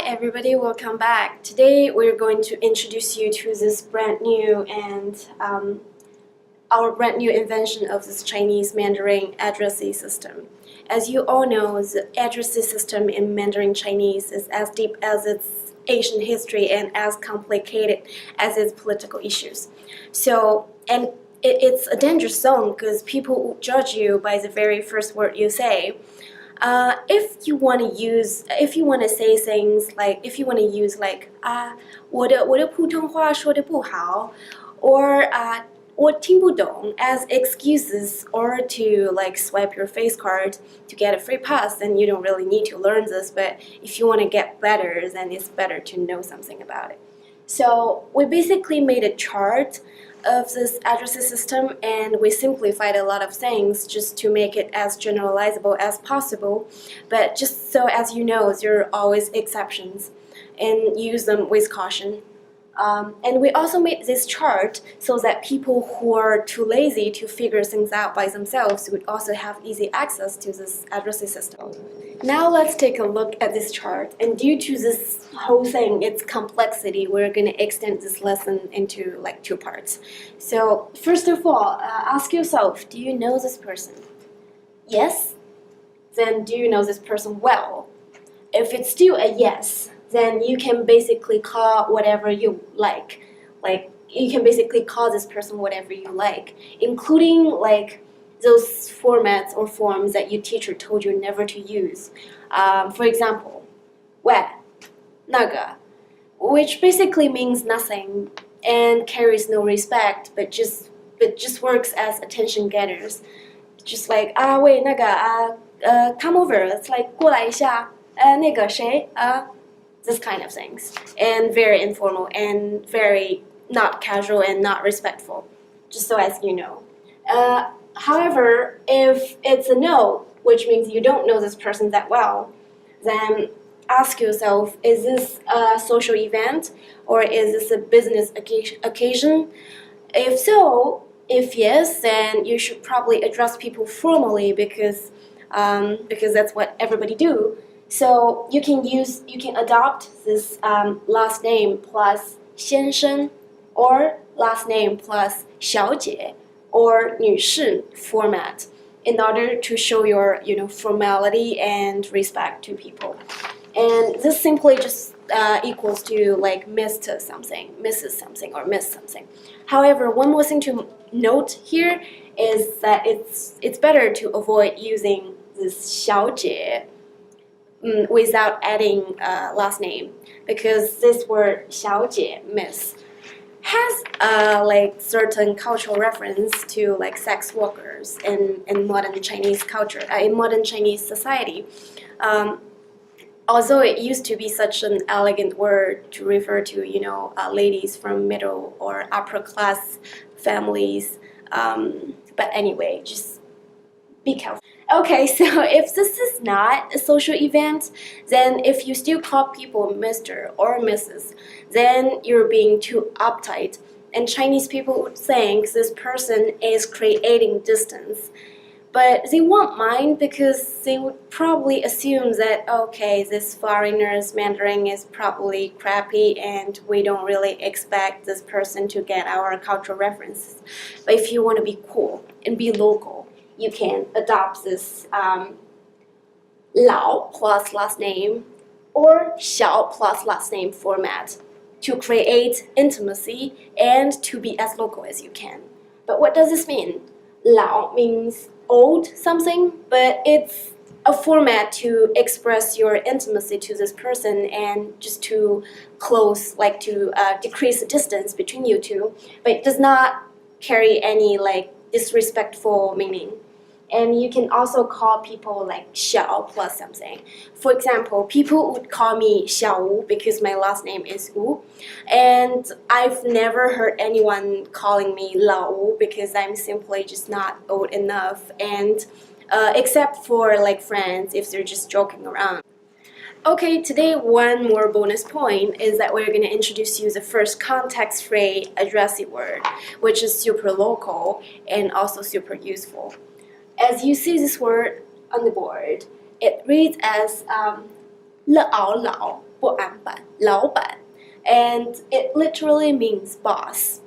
everybody, welcome back. Today we're going to introduce you to this brand new and our brand new invention of this Chinese Mandarin addressee system. As you all know, the addressee system in Mandarin Chinese is as deep as its ancient history and as complicated as its political issues. It's a dangerous zone because people will judge you by the very first word you say. If you want to say things like, if you want to use like 我的普通话说得不好 or 我听不懂 as excuses or to like swipe your face card to get a free pass, then you don't really need to learn this. But if you want to get better, then it's better to know something about it. So we basically made a chart of this addressee system, and we simplified a lot of things just to make it as generalizable as possible. But just so as you know, there are always exceptions, and use them with caution. And we also made this chart so that people who are too lazy to figure things out by themselves would also have easy access to this addressee system. Now let's take a look at this chart, and due to this whole thing, its complexity, we're going to extend this lesson into like two parts. So first of all, ask yourself, do you know this person? Yes? Then do you know this person well? If it's still a yes, then you can basically call whatever you like. Like, you can basically call this person whatever you like, including like those formats or forms that your teacher told you never to use. For example, 喂,那个, which basically means nothing and carries no respect, but just works as attention getters. Just like 喂,那个, come over. It's like 过来一下. 那个谁? This kind of things, and very informal and very not casual and not respectful, just so as you know. However, if it's a no, which means you don't know this person that well, then ask yourself, is this a social event or is this a business occasion? If so, if yes, then you should probably address people formally because that's what everybody do. So you can adopt this last name plus 先生 or last name plus 小姐 or 女士 format in order to show your formality and respect to people. And this simply just equals to like Mr. something, Mrs. something, or Miss something. However, one more thing to note here is that it's better to avoid using this 小姐without adding last name, because this word 小姐 miss has like certain cultural reference to like sex workers in modern Chinese culture, in modern Chinese society. Although it used to be such an elegant word to refer to ladies from middle or upper class families, but anyway, just be careful. Okay, so if this is not a social event, then if you still call people Mr. or Mrs., then you're being too uptight, and Chinese people would think this person is creating distance. But they won't mind because they would probably assume that, okay, this foreigner's Mandarin is probably crappy and we don't really expect this person to get our cultural references. But if you want to be cool and be local, you can adopt this 老 plus last name or 小 plus last name format to create intimacy and to be as local as you can. But what does this mean? 老 means old something, but it's a format to express your intimacy to this person and just to close, like to decrease the distance between you two, but it does not carry any like disrespectful meaning. And you can also call people like 小 plus something. For example, people would call me 小吴 because my last name is Wu. And I've never heard anyone calling me 老吴 because I'm simply just not old enough. And except for like friends if they're just joking around. Okay, today one more bonus point is that we're going to introduce you the first context-free addressee word, which is super local and also super useful. As you see this word on the board, it reads as 了熬老不安版,老板, and it literally means boss.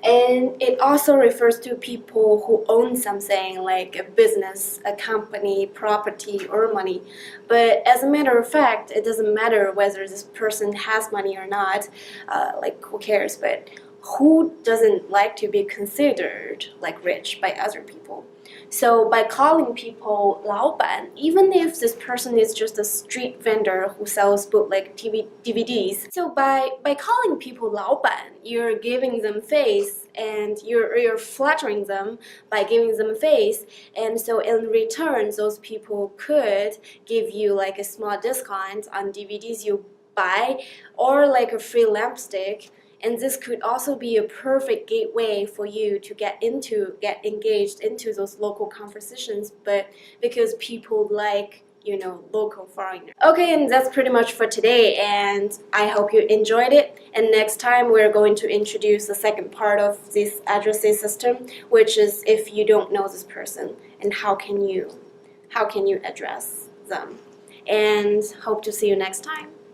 And it also refers to people who own something like a business, a company, property, or money. But as a matter of fact, it doesn't matter whether this person has money or not, like who cares, but who doesn't like to be considered like rich by other people? So by calling people 老板, even if this person is just a street vendor who sells bootleg DVDs, so by calling people 老板, you're giving them face and you're flattering them by giving them face, and so in return those people could give you like a small discount on DVDs you buy or like a free lampstick. And this could also be a perfect gateway for you to get engaged into those local conversations, but because people like, local foreigners. Okay, and that's pretty much for today, and I hope you enjoyed it. And next time we're going to introduce the second part of this addressee system, which is if you don't know this person and how can you address them. And hope to see you next time.